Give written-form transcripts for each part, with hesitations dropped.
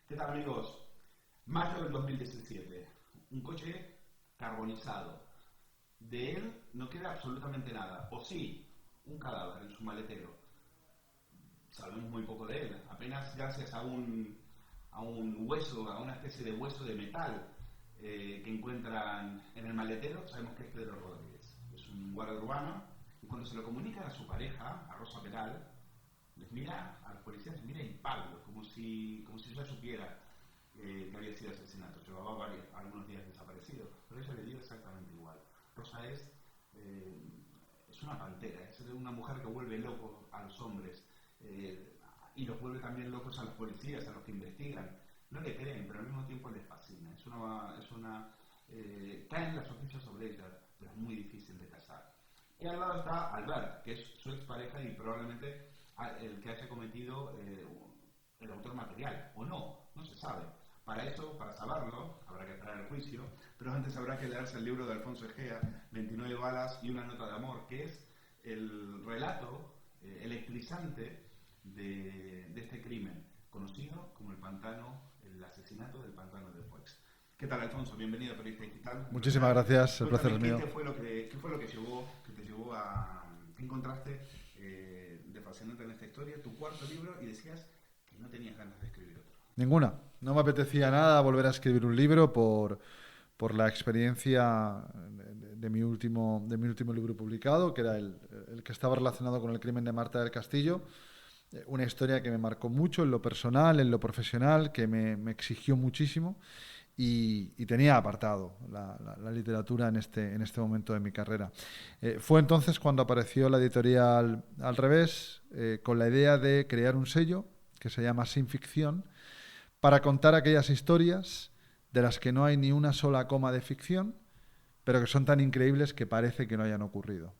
¿Qué tal, amigos? Mayo del 2017. Un coche carbonizado. De él no queda absolutamente nada. O sí, un cadáver en su maletero. Sabemos muy poco de él. Apenas gracias a un hueso, a una especie de hueso de metal que encuentran en el maletero, sabemos que es Pedro Rodríguez. Es un guardia urbano y cuando se lo comunican a su pareja, a Rosa Peral, les mira, a los policías les mira impávido, como si ya supiera que había sido asesinato. Llevaba algunos días desaparecido, pero ella le dio exactamente igual. Rosa es una pantera, es una mujer que vuelve locos a los hombres y los vuelve también locos a los policías, a los que investigan. No le creen, pero al mismo tiempo les fascina. Caen las sospechas sobre ella, pero es muy difícil de casar. Y al lado está Albert, que es su expareja y probablemente el que haya cometido el autor material, o no se sabe. Para eso, para saberlo, habrá que esperar el juicio, pero antes habrá que leerse el libro de Alfonso Egea, 29 balas y una nota de amor, que es el relato electrizante de este crimen, conocido como el asesinato del pantano de Foix. ¿Qué tal, Alfonso? Bienvenido a Periodista Digital. Muchísimas gracias, el placer es mío. ¿Qué fue lo que te llevó a... ¿Qué encontraste de fascinante en esta historia? Tu cuarto libro, y decías que no tenías ganas de escribir otro. Ninguna. No me apetecía nada volver a escribir un libro por la experiencia de mi último libro publicado, que era el que estaba relacionado con el crimen de Marta del Castillo. Una historia que me marcó mucho en lo personal, en lo profesional, que me exigió muchísimo. Y tenía apartado la literatura en este momento de mi carrera. Fue entonces cuando apareció la editorial Al Revés, con la idea de crear un sello que se llama Sin Ficción, para contar aquellas historias de las que no hay ni una sola coma de ficción, pero que son tan increíbles que parece que no hayan ocurrido.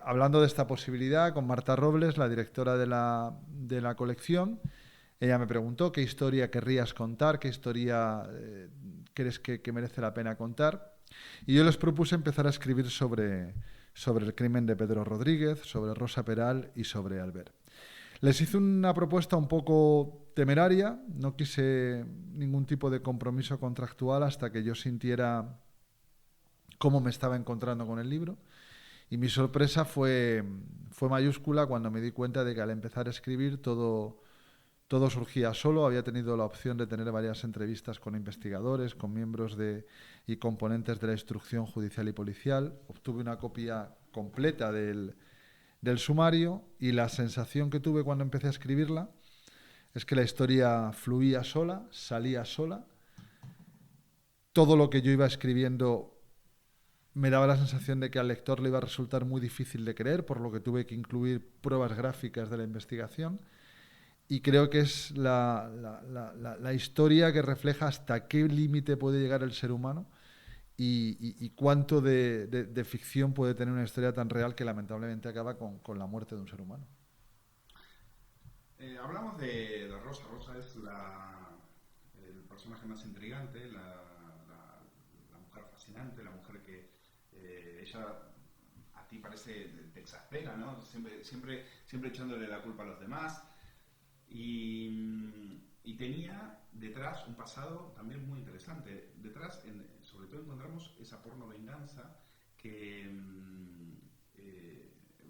Hablando de esta posibilidad, con Marta Robles, la directora de la colección, ella me preguntó qué historia querrías contar, qué historia crees que merece la pena contar. Y yo les propuse empezar a escribir sobre el crimen de Pedro Rodríguez, sobre Rosa Peral y sobre Albert. Les hice una propuesta un poco temeraria, no quise ningún tipo de compromiso contractual hasta que yo sintiera cómo me estaba encontrando con el libro. Y mi sorpresa fue mayúscula cuando me di cuenta de que al empezar a escribir todo surgía solo. Había tenido la opción de tener varias entrevistas con investigadores, con miembros y componentes de la instrucción judicial y policial. Obtuve una copia completa del sumario y la sensación que tuve cuando empecé a escribirla es que la historia fluía sola, salía sola. Todo lo que yo iba escribiendo me daba la sensación de que al lector le iba a resultar muy difícil de creer, por lo que tuve que incluir pruebas gráficas de la investigación. Y creo que es la historia que refleja hasta qué límite puede llegar el ser humano y cuánto de ficción puede tener una historia tan real que lamentablemente acaba con la muerte de un ser humano. Hablamos de Rosa. Rosa es el personaje más intrigante, la mujer fascinante, la mujer que ella a ti parece te exaspera, ¿no? Siempre echándole la culpa a los demás. Y tenía detrás un pasado también muy interesante. Detrás, sobre todo, encontramos esa porno venganza que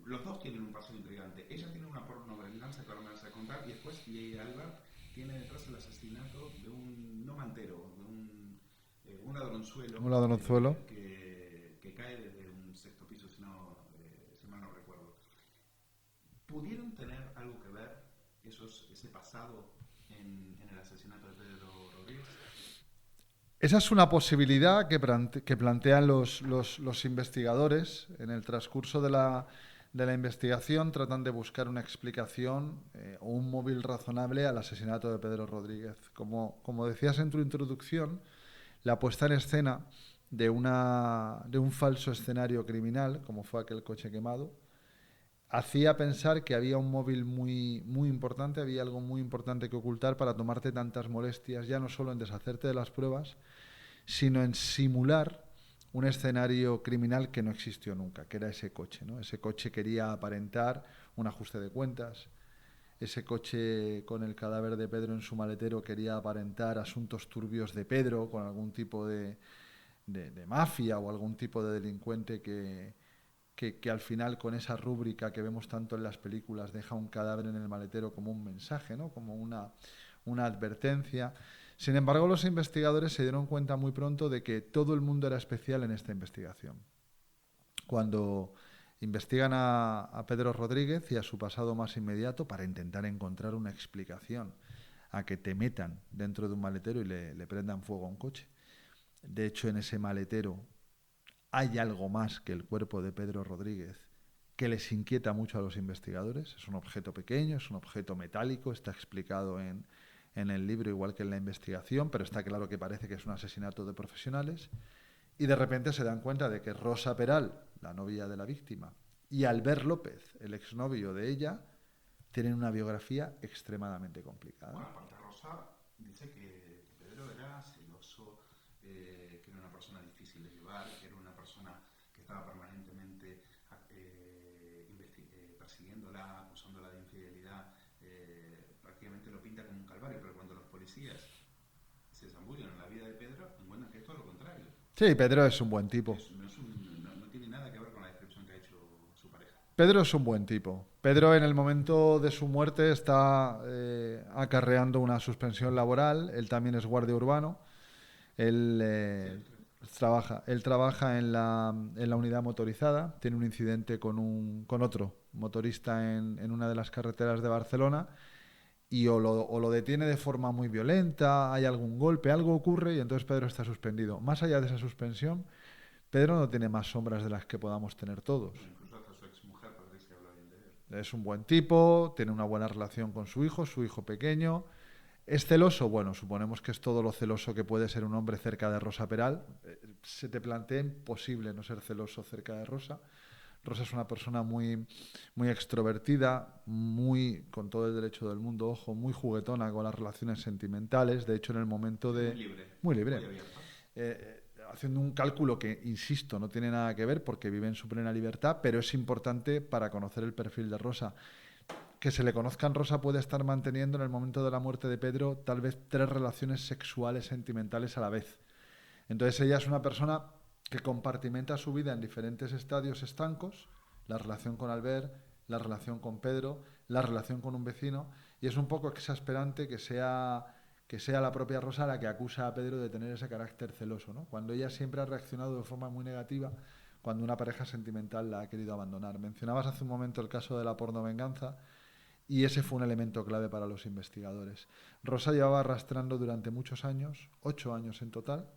los dos tienen un pasado intrigante. Ella tiene una porno venganza que ahora me vas a contar, y Albert tiene detrás el asesinato de un no mantero, de un ladronzuelo. Un ladronzuelo. Que cae desde un sexto piso, si mal no recuerdo. ¿Pudieron tener algo que ver ese pasado en el asesinato de Pedro Rodríguez? Esa es una posibilidad que plantean los investigadores. En el transcurso de la investigación tratan de buscar una explicación o un móvil razonable al asesinato de Pedro Rodríguez. Como decías en tu introducción, la puesta en escena de un falso escenario criminal, como fue aquel coche quemado, hacía pensar que había un móvil muy, muy importante, había algo muy importante que ocultar para tomarte tantas molestias, ya no solo en deshacerte de las pruebas, sino en simular un escenario criminal que no existió nunca, que era ese coche, ¿no? Ese coche quería aparentar un ajuste de cuentas, ese coche con el cadáver de Pedro en su maletero quería aparentar asuntos turbios de Pedro con algún tipo de mafia o algún tipo de delincuente que al final con esa rúbrica que vemos tanto en las películas deja un cadáver en el maletero como un mensaje, ¿no? Como una advertencia. Sin embargo, los investigadores se dieron cuenta muy pronto de que todo el mundo era especial en esta investigación. Cuando investigan a Pedro Rodríguez y a su pasado más inmediato para intentar encontrar una explicación a que te metan dentro de un maletero y le prendan fuego a un coche. De hecho, en ese maletero hay algo más que el cuerpo de Pedro Rodríguez que les inquieta mucho a los investigadores. Es un objeto pequeño, es un objeto metálico, está explicado en el libro igual que en la investigación, pero está claro que parece que es un asesinato de profesionales. Y de repente se dan cuenta de que Rosa Peral, la novia de la víctima, y Albert López, el exnovio de ella, tienen una biografía extremadamente complicada. Bueno, aparte Rosa dice que Pedro era celoso, que era una persona difícil de llevar, que era una persona que estaba permanentemente persiguiéndola, acusándola de infidelidad. Prácticamente lo pinta como un calvario, pero cuando los policías se zambullen en la vida de Pedro, encuentran que es todo lo contrario. Sí, Pedro es un buen tipo. No tiene nada que ver con la descripción que ha hecho su pareja. Pedro es un buen tipo. Pedro en el momento de su muerte está acarreando una suspensión laboral. Él también es guardia urbano. Él trabaja en la unidad motorizada. Tiene un incidente con otro motorista en una de las carreteras de Barcelona y o lo detiene de forma muy violenta, hay algún golpe, algo ocurre y entonces Pedro está suspendido. Más allá de esa suspensión, Pedro no tiene más sombras de las que podamos tener todos. Incluso hasta su exmujer parece que habla bien de él. Es un buen tipo, tiene una buena relación con su hijo pequeño. ¿Es celoso? Bueno, suponemos que es todo lo celoso que puede ser un hombre cerca de Rosa Peral. Se te plantea imposible no ser celoso cerca de Rosa. Rosa es una persona muy extrovertida, con todo el derecho del mundo, ojo, muy juguetona con las relaciones sentimentales. De hecho, en el momento de... Muy libre. Muy haciendo un cálculo que, insisto, no tiene nada que ver porque vive en su plena libertad, pero es importante para conocer el perfil de Rosa. Que se le conozca en Rosa puede estar manteniendo en el momento de la muerte de Pedro tal vez 3 relaciones sexuales sentimentales a la vez. Entonces ella es una persona que compartimenta su vida en diferentes estadios estancos, la relación con Albert, la relación con Pedro, la relación con un vecino, y es un poco exasperante que sea la propia Rosa la que acusa a Pedro de tener ese carácter celoso, ¿no? Cuando ella siempre ha reaccionado de forma muy negativa cuando una pareja sentimental la ha querido abandonar. Mencionabas hace un momento el caso de la pornovenganza y ese fue un elemento clave para los investigadores. Rosa llevaba arrastrando durante muchos años, 8 años en total,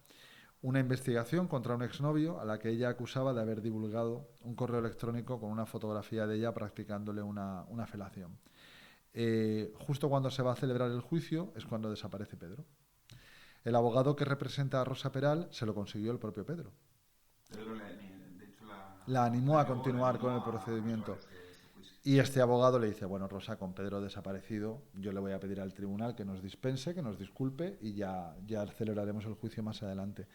una investigación contra un exnovio a la que ella acusaba de haber divulgado un correo electrónico con una fotografía de ella practicándole una felación. Justo cuando se va a celebrar el juicio es cuando desaparece Pedro. El abogado que representa a Rosa Peral se lo consiguió el propio Pedro. De hecho, la animó a continuar con el procedimiento. Y este abogado le dice, bueno, Rosa, con Pedro desaparecido, yo le voy a pedir al tribunal que nos dispense, que nos disculpe y ya celebraremos el juicio más adelante.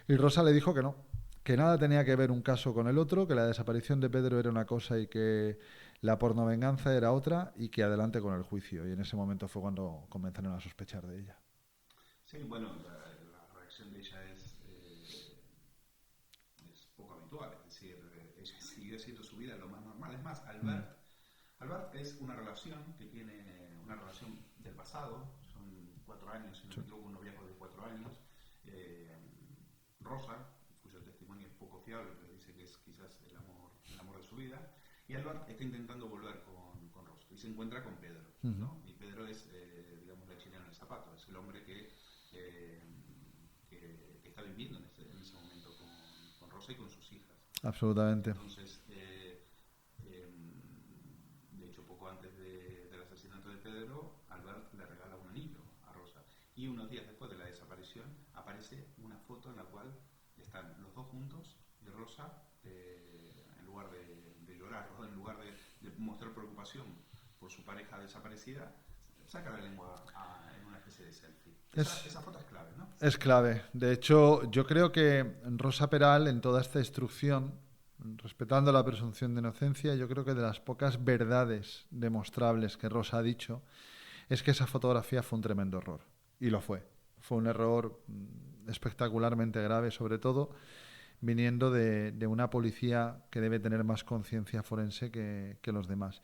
Y Rosa le dijo que no, que nada tenía que ver un caso con el otro, que la desaparición de Pedro era una cosa y que la pornovenganza era otra y que adelante con el juicio. Y en ese momento fue cuando comenzaron a sospechar de ella. Sí, bueno, la reacción de ella es poco habitual, es decir, ella sigue haciendo su vida lo más normal. Es más, Albert es una relación que tiene una relación del pasado, son 4 años, si no me equivoco, un noviazgo de 4 años. Rosa, cuyo testimonio es poco fiable, pero dice que es quizás el amor de su vida. Y Albert está intentando volver con Rosa y se encuentra con Pedro, ¿no? Y Pedro es, digamos, la chilena en el zapato, es el hombre que está viviendo en ese momento con Rosa y con sus hijas. Absolutamente. Entonces, de hecho, poco antes del asesinato de Pedro, Albert le regala un anillo a Rosa. Y unos días después de la desaparición, aparece una foto en la cual están los dos juntos y Rosa, en lugar de llorar, en lugar de mostrar preocupación por su pareja desaparecida, saca la lengua en una especie de selfie. Esa foto es clave, ¿no? Es clave. De hecho, yo creo que Rosa Peral, en toda esta instrucción, respetando la presunción de inocencia, yo creo que de las pocas verdades demostrables que Rosa ha dicho es que esa fotografía fue un tremendo error. Y lo fue. Fue un error espectacularmente grave, sobre todo viniendo de una policía que debe tener más conciencia forense que los demás.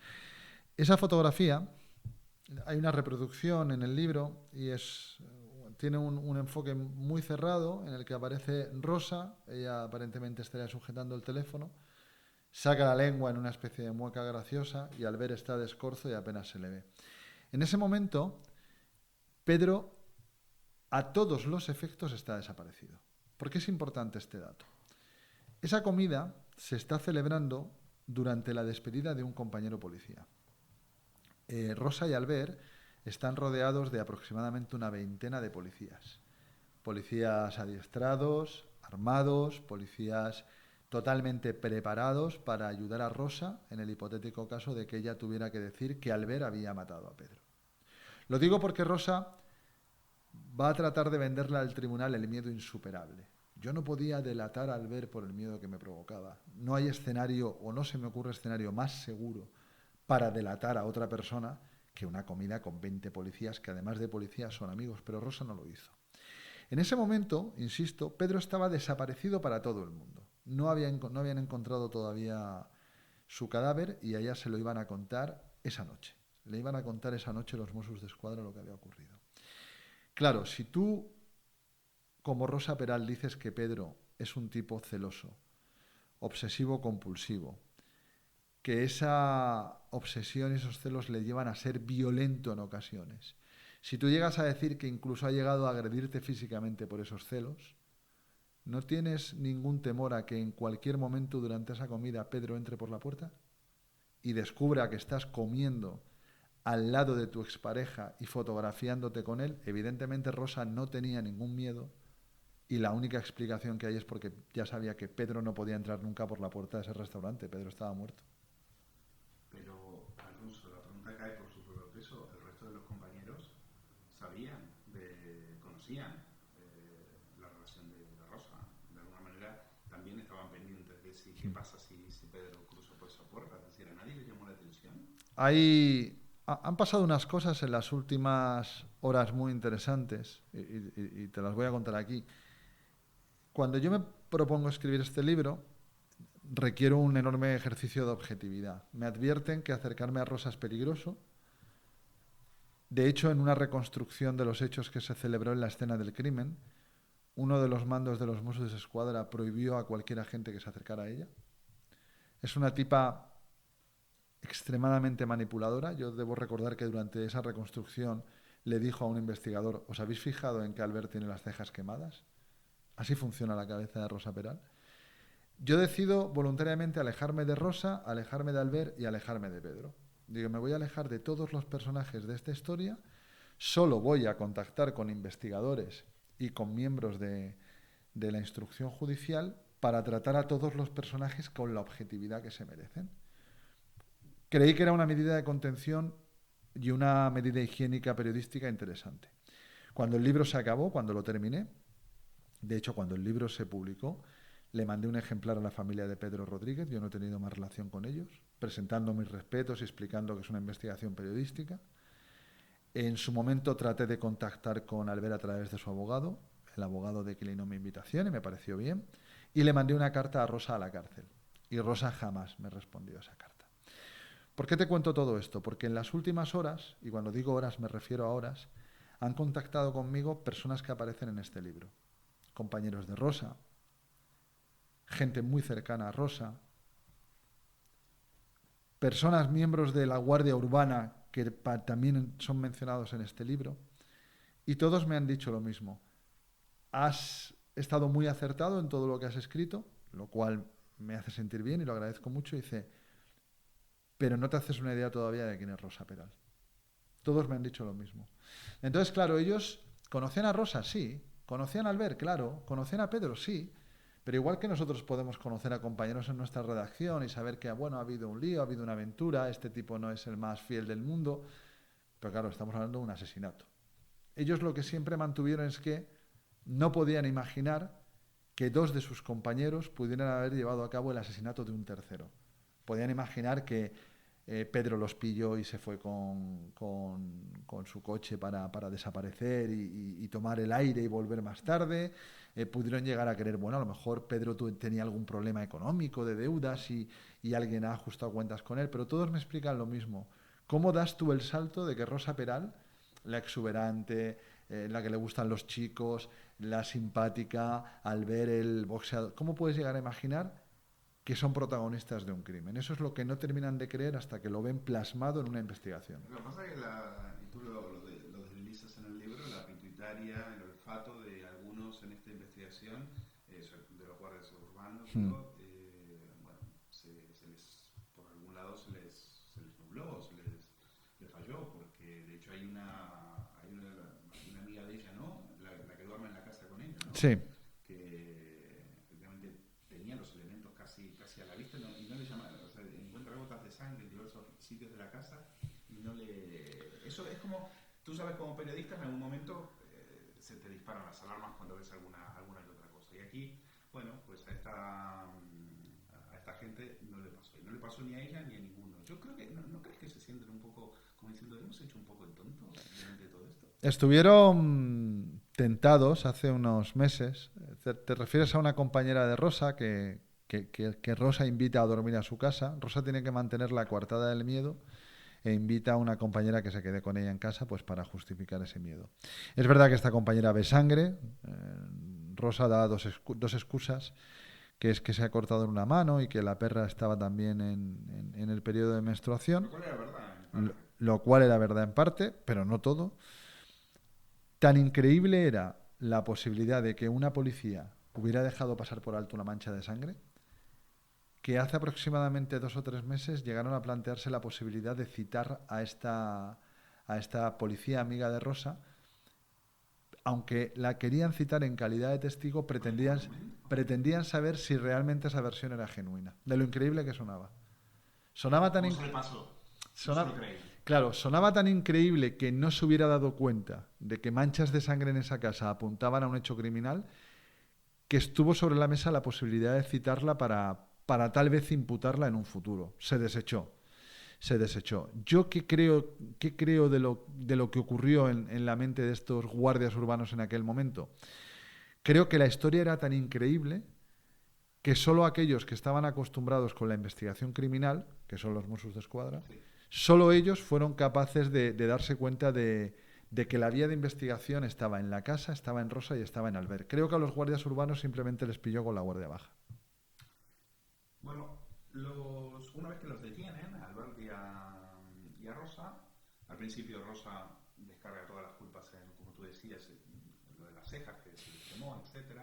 Esa fotografía, hay una reproducción en el libro y tiene un enfoque muy cerrado en el que aparece Rosa, ella aparentemente estaría sujetando el teléfono, saca la lengua en una especie de mueca graciosa y al ver está de escorzo y apenas se le ve. En ese momento, Pedro, a todos los efectos, está desaparecido. ¿Por qué es importante este dato? Esa comida se está celebrando durante la despedida de un compañero policía. Rosa y Albert están rodeados de aproximadamente una veintena de policías. Policías adiestrados, armados, policías totalmente preparados para ayudar a Rosa en el hipotético caso de que ella tuviera que decir que Albert había matado a Pedro. Lo digo porque Rosa va a tratar de venderle al tribunal el miedo insuperable. Yo no podía delatar a Albert por el miedo que me provocaba. No hay escenario, o no se me ocurre escenario más seguro para delatar a otra persona que una comida con 20 policías, que además de policías son amigos, pero Rosa no lo hizo. En ese momento, insisto, Pedro estaba desaparecido para todo el mundo. No habían encontrado todavía su cadáver y a ella se lo iban a contar esa noche. Le iban a contar esa noche los Mossos d'Esquadra lo que había ocurrido. Claro, si tú, como Rosa Peral, dices que Pedro es un tipo celoso, obsesivo-compulsivo, que esa obsesión y esos celos le llevan a ser violento en ocasiones, si tú llegas a decir que incluso ha llegado a agredirte físicamente por esos celos, ¿no tienes ningún temor a que en cualquier momento durante esa comida Pedro entre por la puerta y descubra que estás comiendo al lado de tu expareja y fotografiándote con él? Evidentemente Rosa no tenía ningún miedo y la única explicación que hay es porque ya sabía que Pedro no podía entrar nunca por la puerta de ese restaurante. Pedro estaba muerto. Pero, Alonso, la pregunta cae por su propio peso. El resto de los compañeros conocían la relación de Rosa. De alguna manera también estaban pendientes de qué pasa si Pedro cruzó por esa puerta. Es decir, ¿a nadie le llamó la atención? Han pasado unas cosas en las últimas horas muy interesantes y te las voy a contar aquí. Cuando yo me propongo escribir este libro, requiero un enorme ejercicio de objetividad. Me advierten que acercarme a Rosa es peligroso. De hecho, en una reconstrucción de los hechos que se celebró en la escena del crimen, uno de los mandos de los Mossos d'Esquadra prohibió a cualquier agente que se acercara a ella. Es una tipa extremadamente manipuladora. Yo debo recordar que durante esa reconstrucción le dijo a un investigador: ¿os habéis fijado en que Albert tiene las cejas quemadas? Así funciona la cabeza de Rosa Peral. Yo decido voluntariamente alejarme de Rosa, alejarme de Albert y alejarme de Pedro. Digo, me voy a alejar de todos los personajes de esta historia, solo voy a contactar con investigadores y con miembros de la instrucción judicial para tratar a todos los personajes con la objetividad que se merecen. Creí que era una medida de contención y una medida higiénica periodística interesante. Cuando el libro se acabó, cuando lo terminé, de hecho, cuando el libro se publicó, le mandé un ejemplar a la familia de Pedro Rodríguez, yo no he tenido más relación con ellos, presentando mis respetos y explicando que es una investigación periodística. En su momento traté de contactar con Albert a través de su abogado, el abogado declinó mi invitación y me pareció bien, y le mandé una carta a Rosa a la cárcel. Y Rosa jamás me respondió a esa carta. ¿Por qué te cuento todo esto? Porque en las últimas horas, y cuando digo horas me refiero a horas, han contactado conmigo personas que aparecen en este libro. Compañeros de Rosa, gente muy cercana a Rosa, personas miembros de la Guardia Urbana que también son mencionados en este libro, y todos me han dicho lo mismo. Has estado muy acertado en todo lo que has escrito, lo cual me hace sentir bien y lo agradezco mucho. Dice, pero no te haces una idea todavía de quién es Rosa Peral. Todos me han dicho lo mismo. Entonces, claro, ellos conocían a Rosa, sí. Conocían a Albert, claro. Conocían a Pedro, sí. Pero igual que nosotros podemos conocer a compañeros en nuestra redacción y saber que, bueno, ha habido un lío, ha habido una aventura, este tipo no es el más fiel del mundo. Pero claro, estamos hablando de un asesinato. Ellos lo que siempre mantuvieron es que no podían imaginar que 2 de sus compañeros pudieran haber llevado a cabo el asesinato de un tercero. Podían imaginar que Pedro los pilló y se fue con su coche para desaparecer y tomar el aire y volver más tarde. Pudieron llegar a creer, bueno, a lo mejor Pedro tenía algún problema económico de deudas y alguien ha ajustado cuentas con él, pero todos me explican lo mismo. ¿Cómo das tú el salto de que Rosa Peral, la exuberante, la que le gustan los chicos, la simpática, al ver el boxeador, cómo puedes llegar a imaginar que son protagonistas de un crimen? Eso es lo que no terminan de creer hasta que lo ven plasmado en una investigación. Lo que pasa es que, y tú lo deslizas en el libro, la pituitaria, el olfato de algunos en esta investigación, de los guardias urbanos, bueno, por algún lado se les nubló, les falló, porque de hecho hay una amiga de ella, ¿no? La que duerme en la casa con ella, ¿no? Sí. Que efectivamente tenía los elementos casi a la vista, ¿no? Y no le llamaron, o sea, encuentra gotas de sangre en diversos sitios de la casa y no le... Eso es como, tú sabes, como periodista en algún momento se te disparan las alarmas cuando ves alguna que otra cosa. Y aquí, bueno, pues a esta gente no le pasó. Y no le pasó ni a ella ni a ninguno. Yo creo que, ¿no crees que se sienten un poco como diciendo, hemos hecho un poco el tonto durante todo esto? Estuvieron tentados hace unos meses. Te refieres a una compañera de Rosa que Rosa invita a dormir a su casa. Rosa tiene que mantener la coartada del miedo e invita a una compañera que se quede con ella en casa, pues para justificar ese miedo. Es verdad que esta compañera ve sangre. Rosa da dos excusas, que es que se ha cortado en una mano y que la perra estaba también en el periodo de menstruación. Lo cual era verdad en parte, pero no todo. Tan increíble era la posibilidad de que una policía hubiera dejado pasar por alto una mancha de sangre, que hace aproximadamente 2 o 3 meses llegaron a plantearse la posibilidad de citar a esta policía amiga de Rosa. Aunque la querían citar en calidad de testigo, pretendían saber si realmente esa versión era genuina, de lo increíble que sonaba. Sonaba tan sonaba tan increíble que no se hubiera dado cuenta de que manchas de sangre en esa casa apuntaban a un hecho criminal, que estuvo sobre la mesa la posibilidad de citarla para tal vez imputarla en un futuro. Se desechó. Yo qué creo de lo que ocurrió en la mente de estos guardias urbanos en aquel momento. Creo que la historia era tan increíble que solo aquellos que estaban acostumbrados con la investigación criminal, que son los Mossos d'Esquadra, solo ellos fueron capaces de darse cuenta de que la vía de investigación estaba en la casa, estaba en Rosa y estaba en Albert. Creo que a los guardias urbanos simplemente les pilló con la guardia baja. Bueno, una vez que los detienen, a Albert y a Rosa, al principio Rosa descarga todas las culpas en, como tú decías, lo de las cejas, que se les quemó, etc.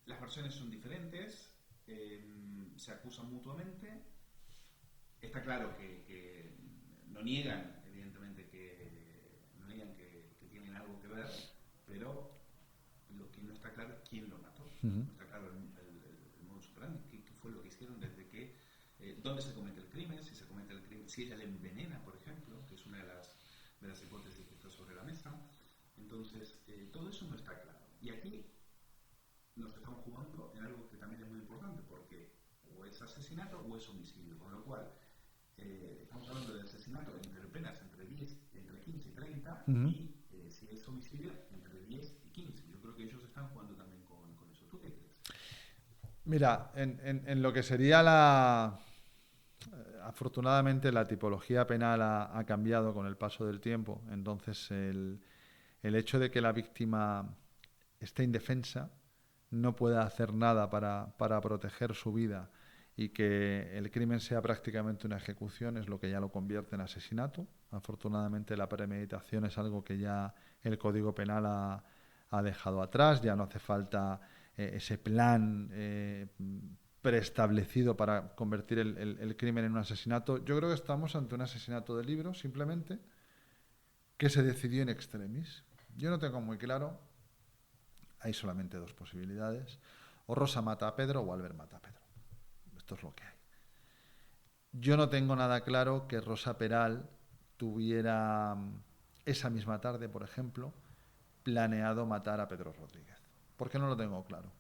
Las versiones son diferentes, se acusan mutuamente. Está claro que no niegan, evidentemente, que tienen algo que ver, pero lo que no está claro es quién lo mató. No está claro el modus operandi, qué fue lo que hicieron desde que, dónde se comete el crimen, si ella le envenena, por ejemplo, que es una de las hipótesis que está sobre la mesa. Entonces, todo eso no está claro. Y aquí nos estamos jugando en algo que también es muy importante, porque o es asesinato o es homicidio, con lo cual estamos hablando de asesinato entre penas entre 15 y 30, y si es homicidio entre 10 y 15. Yo creo que ellos están jugando también con eso. ¿Tú qué crees? Mira, en lo que sería afortunadamente la tipología penal ha cambiado con el paso del tiempo. Entonces el hecho de que la víctima esté indefensa, no pueda hacer nada para proteger su vida y que el crimen sea prácticamente una ejecución es lo que ya lo convierte en asesinato. Afortunadamente la premeditación es algo que ya el Código Penal ha dejado atrás, ya no hace falta ese plan preestablecido para convertir el crimen en un asesinato. Yo creo que estamos ante un asesinato de libro, simplemente, que se decidió in extremis. Yo no tengo muy claro, hay solamente 2 posibilidades: o Rosa mata a Pedro o Albert mata a Pedro. Esto es lo que hay. Yo no tengo nada claro que Rosa Peral tuviera esa misma tarde, por ejemplo, planeado matar a Pedro Rodríguez. ¿Por qué no lo tengo claro?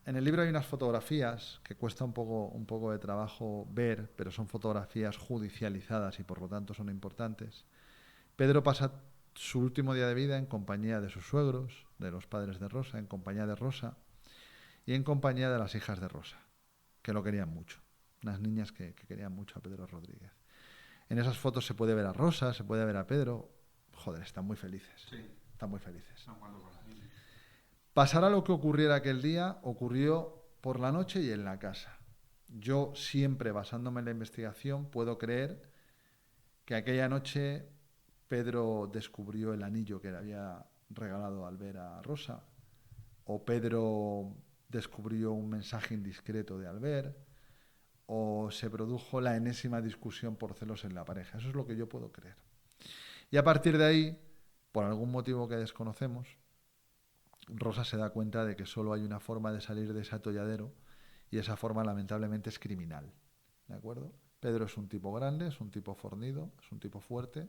En el libro hay unas fotografías que cuesta un poco de trabajo ver, pero son fotografías judicializadas y por lo tanto son importantes. Pedro pasa su último día de vida en compañía de sus suegros, de los padres de Rosa, en compañía de Rosa y en compañía de las hijas de Rosa, que lo querían mucho. Unas niñas que querían mucho a Pedro Rodríguez. En esas fotos se puede ver a Rosa, se puede ver a Pedro. Joder, están muy felices. Sí. Están muy felices. No, cuando con las niñas. Pasará lo que ocurriera aquel día, ocurrió por la noche y en la casa. Yo siempre, basándome en la investigación, puedo creer que aquella noche Pedro descubrió el anillo que le había regalado Albert a Rosa, o Pedro descubrió un mensaje indiscreto de Albert, o se produjo la enésima discusión por celos en la pareja. Eso es lo que yo puedo creer. Y a partir de ahí, por algún motivo que desconocemos, Rosa se da cuenta de que solo hay una forma de salir de ese atolladero y esa forma lamentablemente es criminal. ¿De acuerdo? Pedro es un tipo grande, es un tipo fornido, es un tipo fuerte,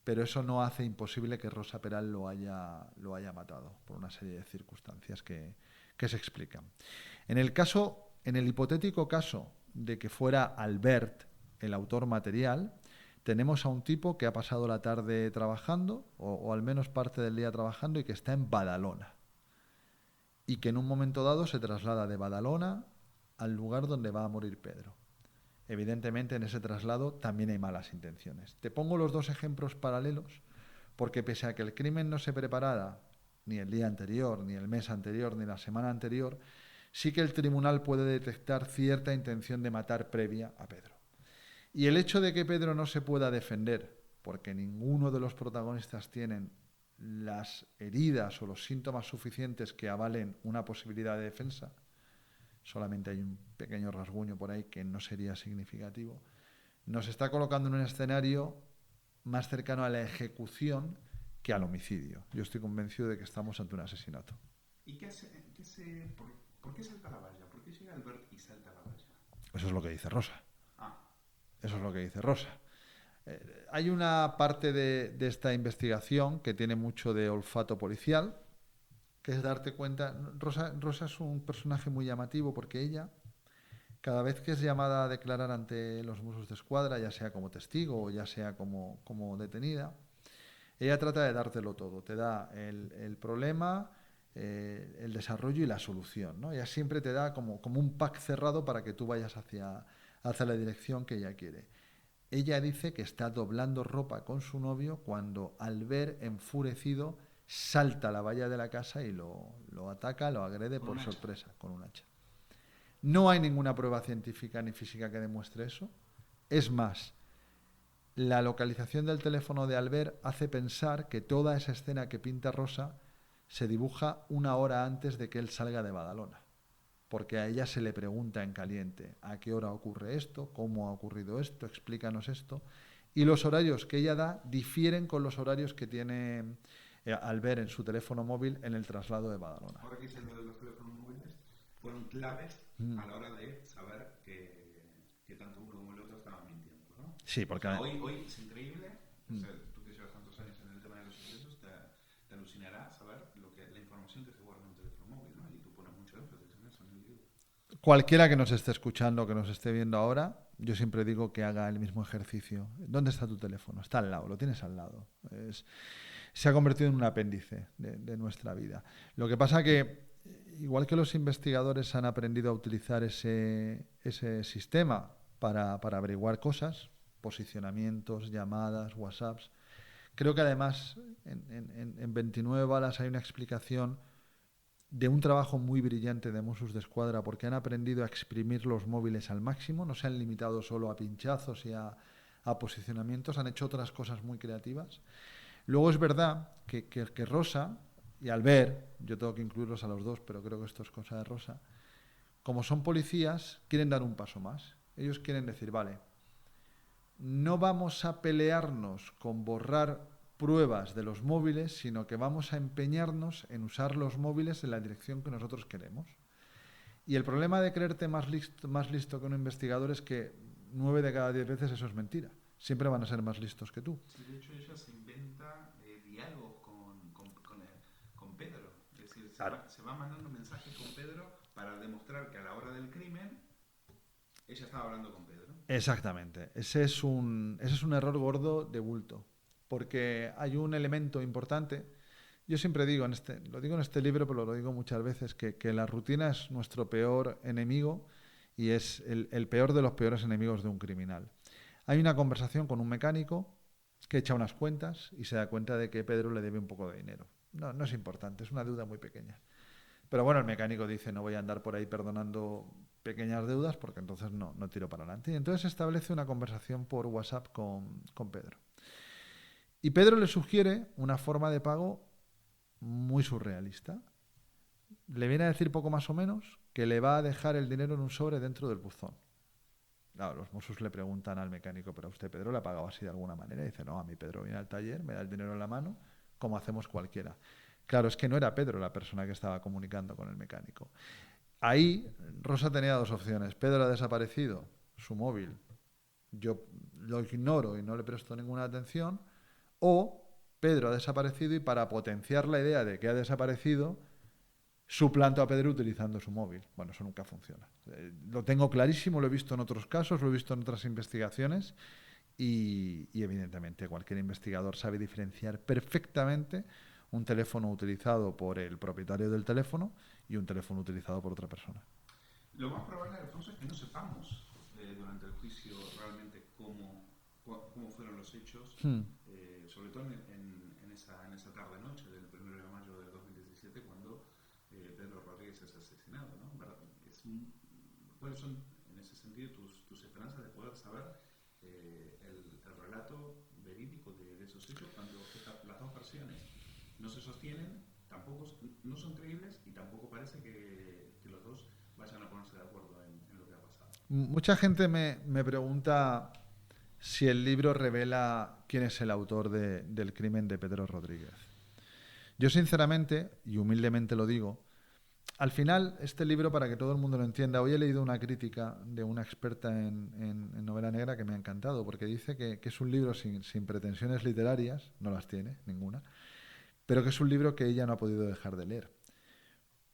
pero eso no hace imposible que Rosa Peral lo haya matado por una serie de circunstancias que se explican. En el hipotético caso de que fuera Albert el autor material, tenemos a un tipo que ha pasado la tarde trabajando, o al menos parte del día trabajando, y que está en Badalona. Y que en un momento dado se traslada de Badalona al lugar donde va a morir Pedro. Evidentemente, en ese traslado también hay malas intenciones. Te pongo los dos ejemplos paralelos, porque pese a que el crimen no se preparara ni el día anterior, ni el mes anterior, ni la semana anterior, sí que el tribunal puede detectar cierta intención de matar previa a Pedro. Y el hecho de que Pedro no se pueda defender, porque ninguno de los protagonistas tienen las heridas o los síntomas suficientes que avalen una posibilidad de defensa, solamente hay un pequeño rasguño por ahí que no sería significativo, nos está colocando en un escenario más cercano a la ejecución que al homicidio. Yo estoy convencido de que estamos ante un asesinato. ¿Y por qué salta la valla? ¿Por qué llega Albert y salta la valla? Eso es lo que dice Rosa. Ah. Eso es lo que dice Rosa. Hay una parte de esta investigación que tiene mucho de olfato policial, que es darte cuenta. Rosa es un personaje muy llamativo porque ella, cada vez que es llamada a declarar ante los Mossos d'Esquadra, ya sea como testigo o ya sea como detenida, ella trata de dártelo todo. Te da el problema, el desarrollo y la solución, ¿no? Ella siempre te da como un pack cerrado para que tú vayas hacia la dirección que ella quiere. Ella dice que está doblando ropa con su novio cuando, al ver enfurecido, salta a la valla de la casa y lo ataca, lo agrede por sorpresa con un hacha. No hay ninguna prueba científica ni física que demuestre eso. Es más, la localización del teléfono de Albert hace pensar que toda esa escena que pinta Rosa se dibuja una hora antes de que él salga de Badalona. Porque a ella se le pregunta en caliente a qué hora ocurre esto, cómo ha ocurrido esto, explícanos esto. Y los horarios que ella da difieren con los horarios que tiene Albert en su teléfono móvil en el traslado de Badalona. Ahora que dices lo de los teléfonos móviles, fueron claves a la hora de saber que tanto uno como el otro estaban mintiendo, ¿no? Sí, porque... O sea, hoy es increíble, o sea, tú que llevas tantos años en el tema de los sucesos, te alucinará saber la información que se guarda en un teléfono móvil, ¿no? Y tú pones mucho énfasis en eso en el libro. Cualquiera que nos esté escuchando, que nos esté viendo ahora, yo siempre digo que haga el mismo ejercicio. ¿Dónde está tu teléfono? Está al lado, lo tienes al lado. Se ha convertido en un apéndice de nuestra vida. Lo que pasa que, igual que los investigadores han aprendido a utilizar ese sistema para averiguar cosas, posicionamientos, llamadas, WhatsApps, creo que además en 29 balas hay una explicación de un trabajo muy brillante de Mossos d'Esquadra, porque han aprendido a exprimir los móviles al máximo, no se han limitado solo a pinchazos y a posicionamientos, han hecho otras cosas muy creativas. Luego es verdad que Rosa y Albert, yo tengo que incluirlos a los dos, pero creo que esto es cosa de Rosa, como son policías, quieren dar un paso más. Ellos quieren decir, vale, no vamos a pelearnos con borrar pruebas de los móviles, sino que vamos a empeñarnos en usar los móviles en la dirección que nosotros queremos. Y el problema de creerte más listo que un investigador es que 9 de cada 10 veces eso es mentira. Siempre van a ser más listos que tú. Sí, de hecho, ella se inventa diálogos con Pedro. Claro. Se va mandando mensajes con Pedro para demostrar que a la hora del crimen ella estaba hablando con Pedro. Exactamente. Ese es un error gordo de bulto. Porque hay un elemento importante. Yo siempre digo, lo digo en este libro, pero lo digo muchas veces, que la rutina es nuestro peor enemigo y es el peor de los peores enemigos de un criminal. Hay una conversación con un mecánico que echa unas cuentas y se da cuenta de que Pedro le debe un poco de dinero. No, no es importante, es una deuda muy pequeña. Pero bueno, el mecánico dice, no voy a andar por ahí perdonando pequeñas deudas porque entonces no tiro para adelante. Y entonces establece una conversación por WhatsApp con Pedro. Y Pedro le sugiere una forma de pago muy surrealista. Le viene a decir poco más o menos que le va a dejar el dinero en un sobre dentro del buzón. Claro, los Mossos le preguntan al mecánico, ¿pero a usted Pedro le ha pagado así de alguna manera? Y dice, no, a mí Pedro viene al taller, me da el dinero en la mano, como hacemos cualquiera. Claro, es que no era Pedro la persona que estaba comunicando con el mecánico. Ahí Rosa tenía dos opciones. Pedro ha desaparecido, su móvil, yo lo ignoro y no le presto ninguna atención, o Pedro ha desaparecido y para potenciar la idea de que ha desaparecido, suplanto a Pedro utilizando su móvil. Bueno, eso nunca funciona. Lo tengo clarísimo, lo he visto en otros casos, lo he visto en otras investigaciones y evidentemente cualquier investigador sabe diferenciar perfectamente un teléfono utilizado por el propietario del teléfono y un teléfono utilizado por otra persona. Lo más probable, Alfonso, es que no sepamos durante el juicio realmente cómo fueron los hechos, sobre todo en esa tarde-noche del 1 de mayo del 2017, cuando Pedro Rodríguez es asesinado, ¿no? ¿Cuáles son, en ese sentido, tus esperanzas de poder saber el relato verídico de esos hechos cuando las dos versiones no se sostienen, tampoco no son creíbles y tampoco parece que los dos vayan a ponerse de acuerdo en lo que ha pasado? Mucha gente me pregunta si el libro revela quién es el autor del crimen de Pedro Rodríguez. Yo sinceramente, y humildemente lo digo, al final este libro, para que todo el mundo lo entienda, hoy he leído una crítica de una experta en novela negra que me ha encantado, porque dice que es un libro sin pretensiones literarias, no las tiene, ninguna, pero que es un libro que ella no ha podido dejar de leer.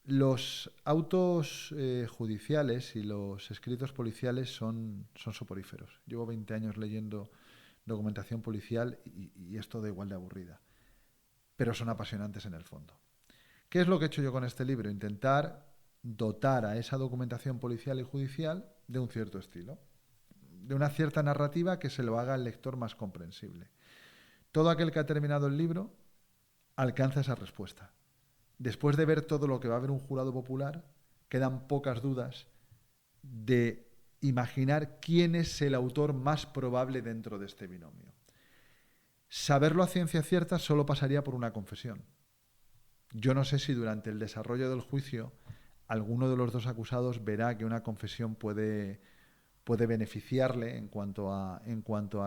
Los autos judiciales y los escritos policiales son soporíferos. Llevo 20 años leyendo documentación policial y es todo igual de aburrida. Pero son apasionantes en el fondo. ¿Qué es lo que he hecho yo con este libro? Intentar dotar a esa documentación policial y judicial de un cierto estilo, de una cierta narrativa que se lo haga al lector más comprensible. Todo aquel que ha terminado el libro alcanza esa respuesta. Después de ver todo lo que va a ver un jurado popular, quedan pocas dudas de imaginar quién es el autor más probable dentro de este binomio. Saberlo a ciencia cierta solo pasaría por una confesión. Yo no sé si durante el desarrollo del juicio alguno de los dos acusados verá que una confesión puede beneficiarle en cuanto a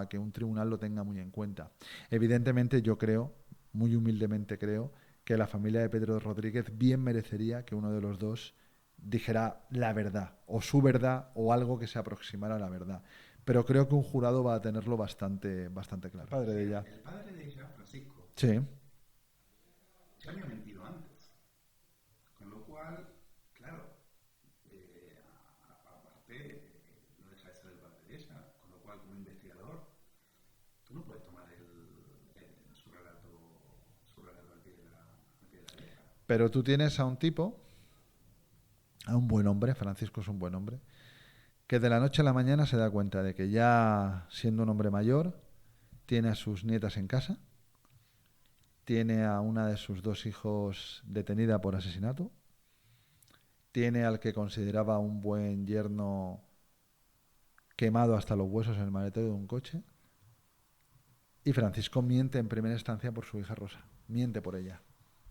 que un tribunal lo tenga muy en cuenta. Evidentemente yo creo, muy humildemente creo, que la familia de Pedro Rodríguez bien merecería que uno de los dos dijera la verdad, o su verdad, o algo que se aproximara a la verdad. Pero creo que un jurado va a tenerlo bastante claro. Padre de ella. El padre de ella, Francisco, Sí. ya había mentido antes. Con lo cual, claro, aparte, no deja de ser el padre de ella. Con lo cual, como investigador, tú no puedes tomar su relato al pie de la letra. Pero tú tienes a un tipo, a un buen hombre, Francisco es un buen hombre, que de la noche a la mañana se da cuenta de que ya siendo un hombre mayor, tiene a sus nietas en casa, tiene a una de sus dos hijos detenida por asesinato, tiene al que consideraba un buen yerno quemado hasta los huesos en el maletero de un coche, y Francisco miente en primera instancia por su hija Rosa, miente por ella.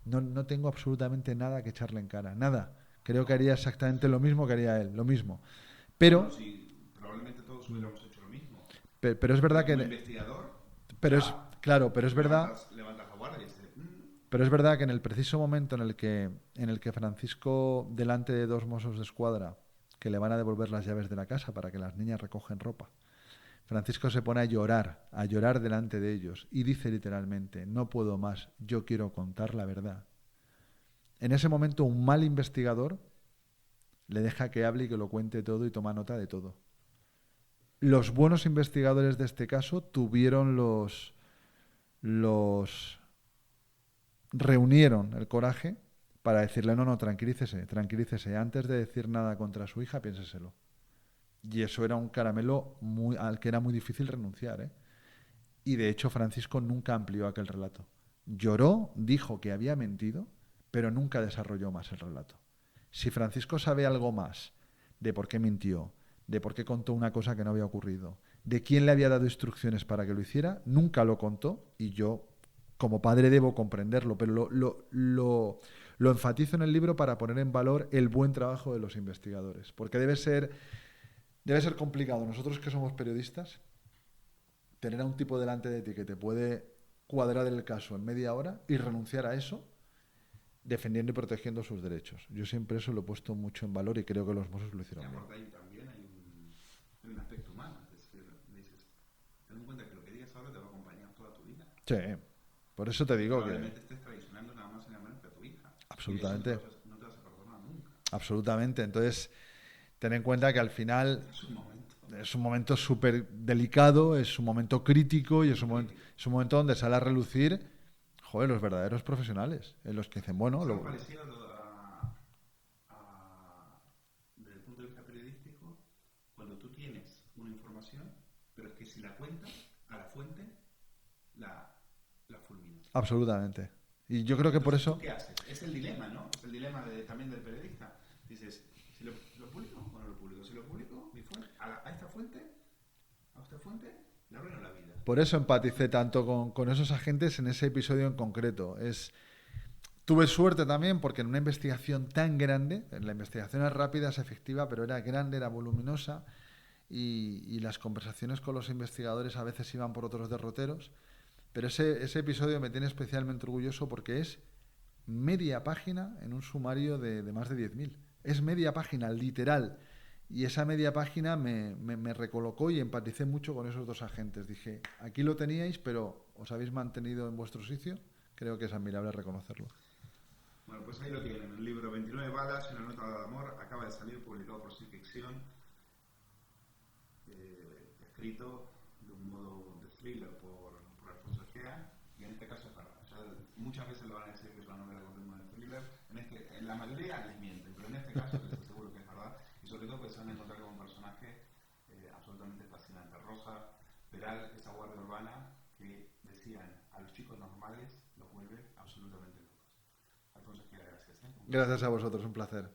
No tengo absolutamente nada que echarle en cara, nada. Creo que haría exactamente lo mismo que haría él, lo mismo. Pero, Bueno, sí, probablemente todos hubiéramos hecho lo mismo. pero es verdad Como que... investigador, Pero es, claro, pero es verdad... levantas la guardia y dices... Pero es verdad que en el preciso momento en el que Francisco, delante de dos mozos de escuadra que le van a devolver las llaves de la casa para que las niñas recogen ropa, Francisco se pone a llorar delante de ellos y dice literalmente, no puedo más, yo quiero contar la verdad. en ese momento un mal investigador le deja que hable y que lo cuente todo y toma nota de todo. Los buenos investigadores de este caso tuvieron los reunieron el coraje para decirle, no, tranquilícese, tranquilícese, antes de decir nada contra su hija, piénseselo. Y eso era un caramelo al que era muy difícil renunciar, ¿eh? Y de hecho Francisco nunca amplió aquel relato. Lloró, dijo que había mentido, pero nunca desarrolló más el relato. Si Francisco sabe algo más de por qué mintió, de por qué contó una cosa que no había ocurrido, de quién le había dado instrucciones para que lo hiciera, nunca lo contó y yo, como padre, debo comprenderlo, pero lo enfatizo en el libro para poner en valor el buen trabajo de los investigadores, porque debe ser complicado. Nosotros que somos periodistas, tener a un tipo delante de ti que te puede cuadrar el caso en media hora y renunciar a eso defendiendo y protegiendo sus derechos. Yo siempre eso lo he puesto mucho en valor y creo que los Mossos lo hicieron bien. Ahí también hay un aspecto humano, es decir, dices, ten en cuenta que lo que digas ahora te va a acompañar toda tu vida. Sí, por eso te digo probablemente que... estés traicionando nada más y nada menos que a tu hija. Absolutamente. No te vas a perdonar nunca. Absolutamente. Entonces, ten en cuenta que al final es un momento súper delicado, es un momento crítico y es un momento donde sale a relucir, joder, los verdaderos profesionales, en los que dicen, bueno... ¿Es parecido desde el punto de vista periodístico, cuando tú tienes una información, pero es que si la cuentas a la fuente, la fulminas? Absolutamente. Y yo creo que por eso... ¿Qué haces? Es el dilema, ¿no? Es el dilema también del periodista. Dices, si lo publico o no lo publico. Si lo publico, a esta fuente, le arruino la vida. Por eso empaticé tanto con esos agentes en ese episodio en concreto. Tuve suerte también porque en una investigación tan grande, la investigación es rápida, es efectiva, pero era grande, era voluminosa y las conversaciones con los investigadores a veces iban por otros derroteros. Pero ese episodio me tiene especialmente orgulloso porque es media página en un sumario de más de 10.000. Es media página, literal. Y esa media página me recolocó y empaticé mucho con esos dos agentes. Dije, aquí lo teníais, pero os habéis mantenido en vuestro sitio. Creo que es admirable reconocerlo. Bueno, pues ahí lo tienen. El libro 29 balas y una nota de amor acaba de salir, publicado por Sin Ficción, escrito de un modo de thriller por Alfonso Egea, y en este caso es verdad. O sea, muchas veces le van a decir que es una novela con ritmo de thriller. En la mayoría les mienten, pero en este caso les aseguro que es verdad. Y sobre todo porque se van a encontrar con un personaje absolutamente fascinante. Rosa Peral, esa guardia urbana que decían a los chicos normales los vuelve absolutamente locos. Alfonso Egea, gracias. Gracias a vosotros, un placer.